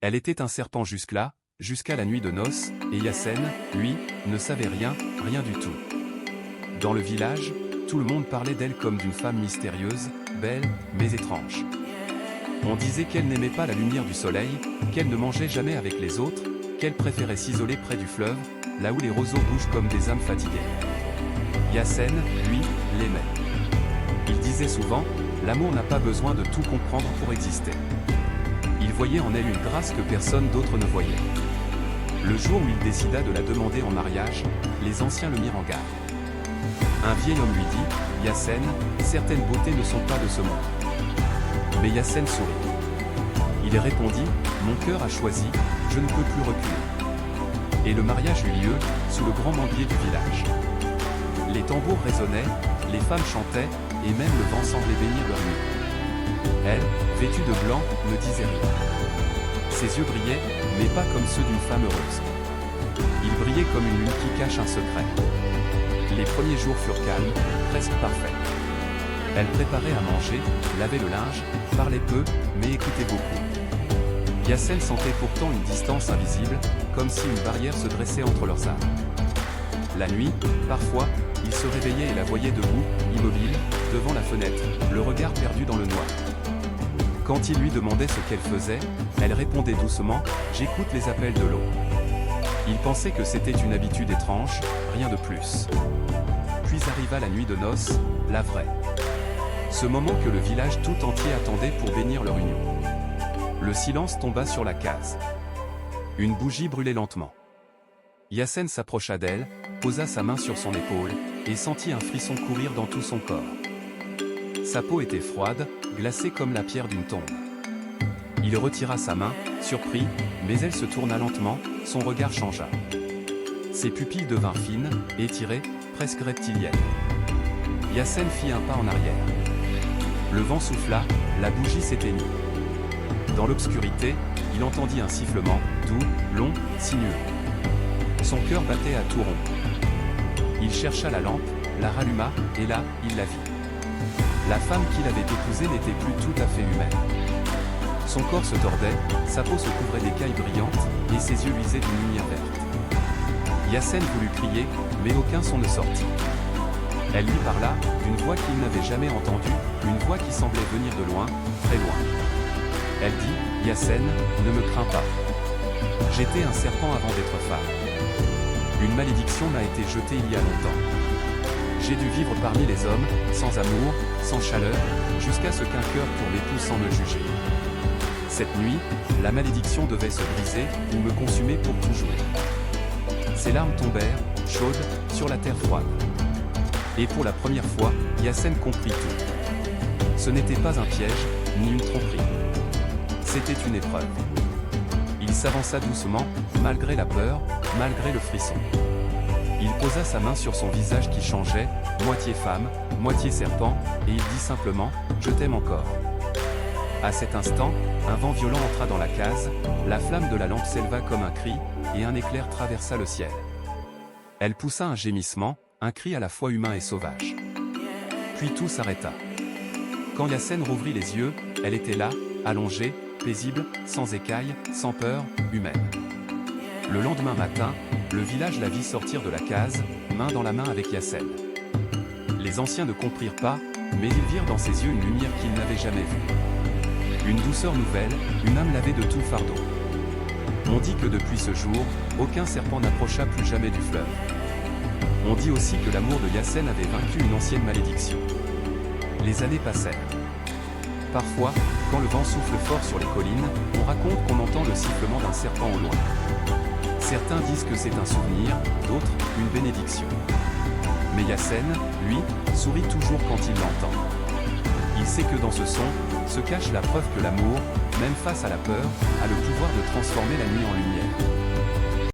Elle était un serpent jusque-là, jusqu'à la nuit de noces, et Yassen, lui, ne savait rien, rien du tout. Dans le village, tout le monde parlait d'elle comme d'une femme mystérieuse, belle, mais étrange. On disait qu'elle n'aimait pas la lumière du soleil, qu'elle ne mangeait jamais avec les autres, qu'elle préférait s'isoler près du fleuve, là où les roseaux bougent comme des âmes fatiguées. Yassen, lui, l'aimait. Il disait souvent, l'amour n'a pas besoin de tout comprendre pour exister. Il voyait en elle une grâce que personne d'autre ne voyait. Le jour où il décida de la demander en mariage, les anciens le mirent en garde. Un vieil homme lui dit, Yassen, certaines beautés ne sont pas de ce monde. Mais Yassen sourit. Il répondit, mon cœur a choisi, je ne peux plus reculer. Et le mariage eut lieu, sous le grand manguier du village. Les tambours résonnaient, les femmes chantaient, et même le vent semblait bénir leur nuit. Elle, vêtue de blanc, ne disait rien. Ses yeux brillaient, mais pas comme ceux d'une femme heureuse. Ils brillaient comme une lune qui cache un secret. Les premiers jours furent calmes, presque parfaits. Elle préparait à manger, lavait le linge, parlait peu, mais écoutait beaucoup. Yassen sentait pourtant une distance invisible, comme si une barrière se dressait entre leurs âmes. La nuit, parfois, il se réveillait et la voyait debout, immobile, devant la fenêtre, le regard perdu dans le noir. Quand il lui demandait ce qu'elle faisait, elle répondait doucement, « J'écoute les appels de l'eau ». Il pensait que c'était une habitude étrange, rien de plus. Puis arriva la nuit de noces, la vraie. Ce moment que le village tout entier attendait pour bénir leur union. Le silence tomba sur la case. Une bougie brûlait lentement. Yassen s'approcha d'elle, posa sa main sur son épaule, et sentit un frisson courir dans tout son corps. Sa peau était froide, glacée comme la pierre d'une tombe. Il retira sa main, surpris, mais elle se tourna lentement, son regard changea. Ses pupilles devinrent fines, étirées, presque reptiliennes. Yassen fit un pas en arrière. Le vent souffla, la bougie s'éteignit. Dans l'obscurité, il entendit un sifflement, doux, long, sinueux. Son cœur battait à tout rompre. Il chercha la lampe, la ralluma, et là, il la vit. La femme qu'il avait épousée n'était plus tout à fait humaine. Son corps se tordait, sa peau se couvrait d'écailles brillantes, et ses yeux luisaient d'une lumière verte. Yassen voulut crier, mais aucun son ne sortit. Elle lui parla, d'une voix qu'il n'avait jamais entendue, une voix qui semblait venir de loin, très loin. Elle dit, Yassen, ne me crains pas. J'étais un serpent avant d'être femme. Une malédiction m'a été jetée il y a longtemps. J'ai dû vivre parmi les hommes, sans amour, sans chaleur, jusqu'à ce qu'un cœur pour l'épouse sans me juger. Cette nuit, la malédiction devait se briser, ou me consumer pour toujours. Ses larmes tombèrent, chaudes, sur la terre froide. Et pour la première fois, Yassen comprit tout. Ce n'était pas un piège, ni une tromperie. C'était une épreuve. Il s'avança doucement, malgré la peur, malgré le frisson. Il posa sa main sur son visage qui changeait, moitié femme, moitié serpent, et il dit simplement, « Je t'aime encore ». À cet instant, un vent violent entra dans la case, la flamme de la lampe s'éleva comme un cri, et un éclair traversa le ciel. Elle poussa un gémissement, un cri à la fois humain et sauvage. Puis tout s'arrêta. Quand Yassen rouvrit les yeux, elle était là, allongée, paisible, sans écailles, sans peur, humaine. Le lendemain matin, le village la vit sortir de la case, main dans la main avec Yassen. Les anciens ne comprirent pas, mais ils virent dans ses yeux une lumière qu'ils n'avaient jamais vue. Une douceur nouvelle, une âme lavée de tout fardeau. On dit que depuis ce jour, aucun serpent n'approcha plus jamais du fleuve. On dit aussi que l'amour de Yassen avait vaincu une ancienne malédiction. Les années passèrent. Parfois, quand le vent souffle fort sur les collines, on raconte qu'on entend le sifflement d'un serpent au loin. Certains disent que c'est un souvenir, d'autres, une bénédiction. Mais Yassen, lui, sourit toujours quand il l'entend. Il sait que dans ce son, se cache la preuve que l'amour, même face à la peur, a le pouvoir de transformer la nuit en lumière.